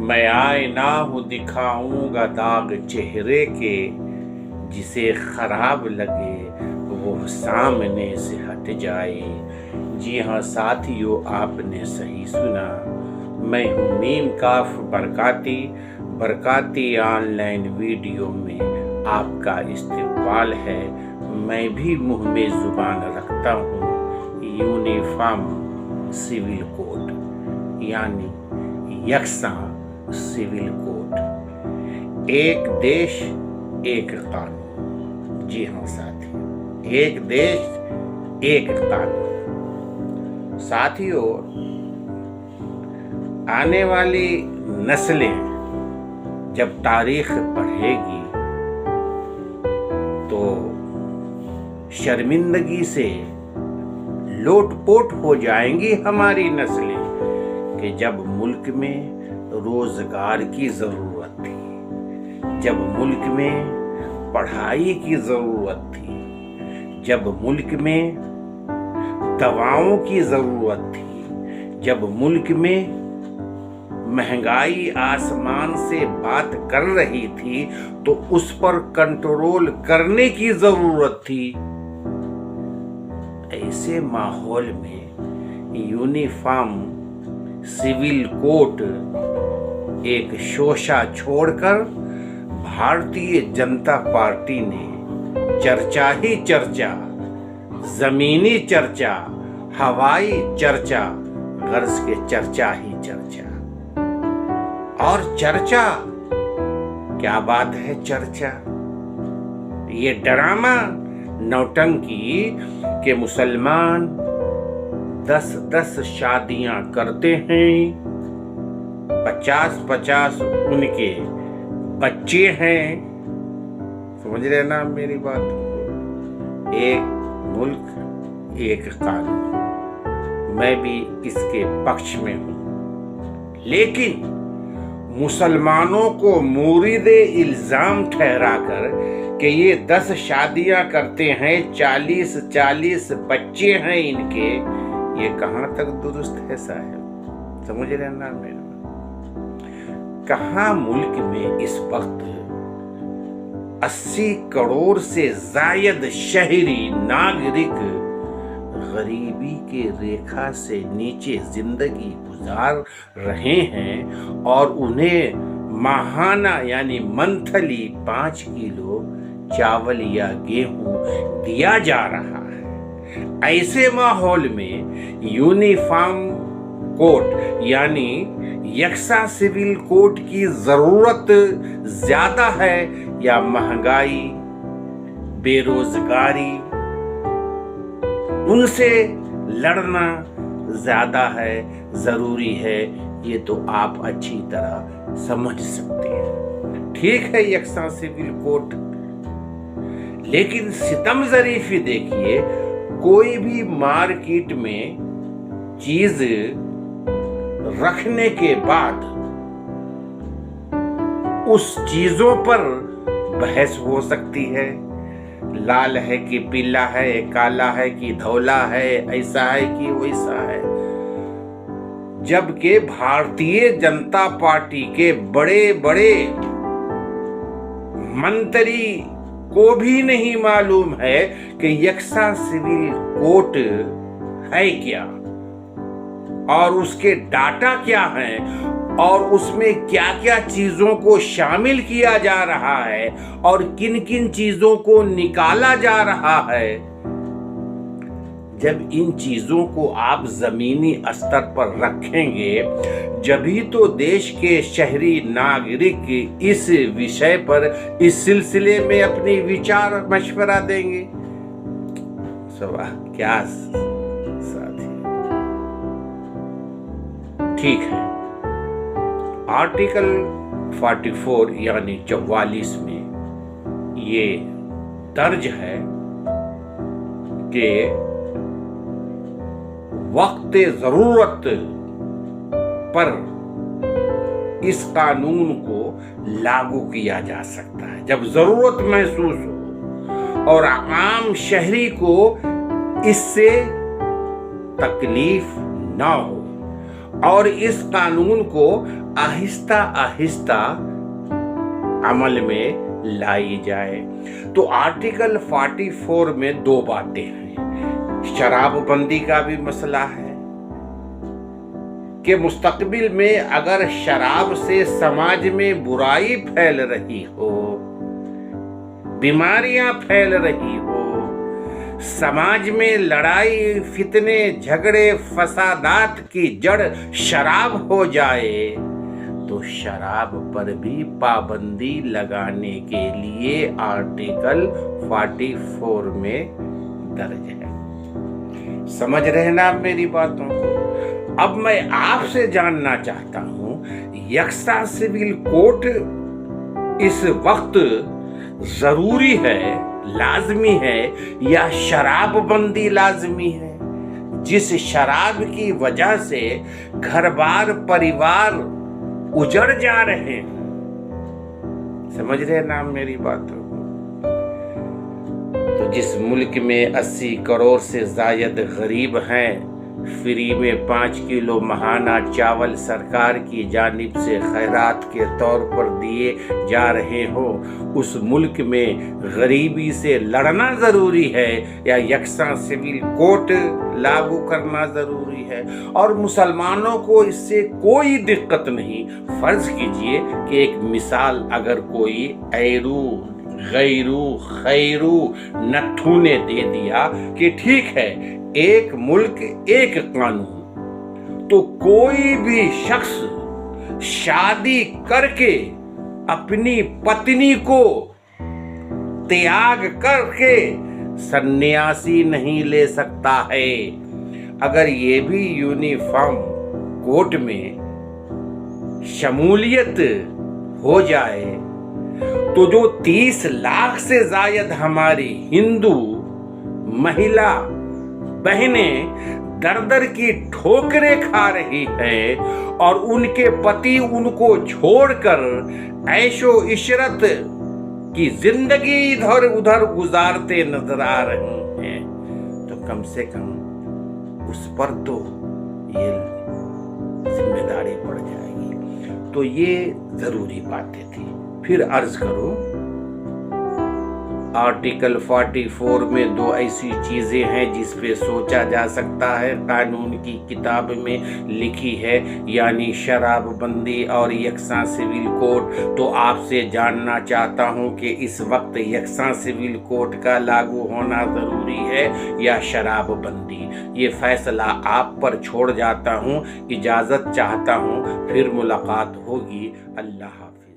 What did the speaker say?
میں آئینہ ہوں دکھاؤں گا داغ چہرے کے، جسے خراب لگے وہ سامنے سے ہٹ جائے۔ جی ہاں ساتھیو، آپ نے صحیح سنا، میں ہوں میم کاف برکاتی آن لائن ویڈیو میں آپ کا استقبال ہے۔ میں بھی منہ میں زبان رکھتا ہوں، یونیفارم سول کوڈ یعنی یکساں سول کوڈ، ایک دیش ایک قانون۔ جی ہاں ساتھیو، ایک دیش ایک قانون۔ ساتھیو، آنے والی نسلیں جب تاریخ پڑھے گی تو شرمندگی سے لوٹ پوٹ ہو جائیں گی ہماری نسلیں کہ جب ملک میں روزگار کی ضرورت تھی، جب ملک میں پڑھائی کی ضرورت تھی، جب ملک میں دواؤں کی ضرورت تھی، جب ملک میں مہنگائی آسمان سے بات کر رہی تھی تو اس پر کنٹرول کرنے کی ضرورت تھی۔ ایسے ماحول میں یونیفارم سول کوڈ ایک شوشہ چھوڑ کر بھارتیہ جنتا پارٹی نے چرچا ہی چرچا، زمینی چرچا، ہوائی چرچا، غرض کے چرچا ہی چرچا۔ اور چرچا کیا بات ہے؟ چرچا یہ ڈرامہ نوٹنکی کہ مسلمان 10 شادیاں کرتے ہیں، 50 ان کے بچے ہیں۔ سمجھ رہے نا میری بات؟ ایک ملک ایک قانون، میں بھی اس کے پکش میں ہوں، لیکن مسلمانوں کو مورد الزام ٹھہرا کر کہ یہ 10 شادیاں کرتے ہیں، 40 بچے ہیں ان کے، یہ کہاں تک درست ہے صاحب؟ سمجھ رہے نا میرا؟ کہاں ملک میں اس وقت 80 کروڑ سے زائد شہری ناگرک غریبی کے ریکھا سے نیچے زندگی گزار رہے ہیں اور انہیں ماہانہ یعنی منتھلی 5 کلو چاول یا گیہوں دیا جا رہا ہے۔ ایسے ماحول میں یونیفارم کوڈ یعنی یکساں سول کوڈ کی ضرورت زیادہ ہے یا مہنگائی، بے روزگاری، ان سے لڑنا زیادہ ہے، ضروری ہے؟ یہ تو آپ اچھی طرح سمجھ سکتے ہیں۔ ٹھیک ہے یکساں سول کوڈ، لیکن ستم ظریفی دیکھیے، کوئی بھی مارکیٹ میں چیز رکھنے کے بعد اس چیزوں پر بحث ہو سکتی ہے، لال ہے کہ پیلا ہے، کالا ہے کہ دھولا ہے، ایسا ہے کہ ویسا ہے، جبکہ بھارتیہ جنتا پارٹی کے بڑے بڑے منتری کو بھی نہیں معلوم ہے کہ یکساں سول کوڈ ہے کیا اور اس کے ڈاٹا کیا ہیں اور اس میں کیا کیا چیزوں کو شامل کیا جا رہا ہے اور کن کن چیزوں کو نکالا جا رہا ہے۔ جب ان چیزوں کو آپ زمینی استر پر رکھیں گے، جبھی تو دیش کے شہری ناگرک اس وشے پر اس سلسلے میں اپنی وچار مشورہ دیں گے۔ کیا ساتھی؟ ٹھیک ہے، آرٹیکل 44 یعنی 44 میں یہ درج ہے کہ وقت ضرورت پر اس قانون کو لاگو کیا جا سکتا ہے، جب ضرورت محسوس ہو اور عام شہری کو اس سے تکلیف نہ ہو اور اس قانون کو آہستہ آہستہ عمل میں لائی جائے۔ تو آرٹیکل 44 میں دو باتیں ہیں۔ شراب بندی کا بھی مسئلہ ہے کہ مستقبل میں اگر شراب سے سماج میں برائی پھیل رہی ہو، بیماریاں پھیل رہی ہو، سماج میں لڑائی، فتنے، جھگڑے، فسادات کی جڑ شراب ہو جائے، تو شراب پر بھی پابندی لگانے کے لیے آرٹیکل 44 میں درج ہے۔ سمجھ رہے نا آپ میری باتوں کو؟ اب میں آپ سے جاننا چاہتا ہوں، یکساں سول کوڈ اس وقت ضروری ہے، لازمی ہے، یا شراب بندی لازمی ہے؟ جس شراب کی وجہ سے گھر بار پریوار اجڑ جا رہے ہیں۔ سمجھ رہے نا میری باتوں کو؟ تو جس ملک میں 80 کروڑ سے زائد غریب ہیں، فری میں 5 کلو ماہانہ چاول سرکار کی جانب سے خیرات کے طور پر دیے جا رہے ہوں، اس ملک میں غریبی سے لڑنا ضروری ہے یا یکساں سول کوڈ لاگو کرنا ضروری ہے؟ اور مسلمانوں کو اس سے کوئی دقت نہیں۔ فرض کیجئے کہ ایک مثال اگر کوئی ایرو غیرو خیرو نتھو نے دے دیا کہ ٹھیک ہے، ایک ملک ایک قانون، تو کوئی بھی شخص شادی کر کے اپنی پتنی کو تیاگ کر کے سنیاسی نہیں لے سکتا ہے۔ اگر یہ بھی یونیفارم کوڈ میں شمولیت ہو جائے تو جو 30 لاکھ سے زائد ہماری ہندو مہیلا بہنیں در در کی ٹھوکریں کھا رہی ہیں اور ان کے پتی ان کو چھوڑ کر عیش و عشرت کی زندگی ادھر ادھر گزارتے نظر آ رہے ہیں، تو کم سے کم اس پر تو یہ ذمہ داری پڑ جائے گی۔ تو یہ ضروری باتیں تھی۔ پھر عرض کروں، آرٹیکل 44 میں دو ایسی چیزیں ہیں جس پہ سوچا جا سکتا ہے، قانون کی کتاب میں لکھی ہے، یعنی شراب بندی اور یکساں سول کوڈ۔ تو آپ سے جاننا چاہتا ہوں کہ اس وقت یکساں سول کوڈ کا لاگو ہونا ضروری ہے یا شراب بندی؟ یہ فیصلہ آپ پر چھوڑ جاتا ہوں، اجازت چاہتا ہوں، پھر ملاقات ہوگی۔ اللہ حافظ۔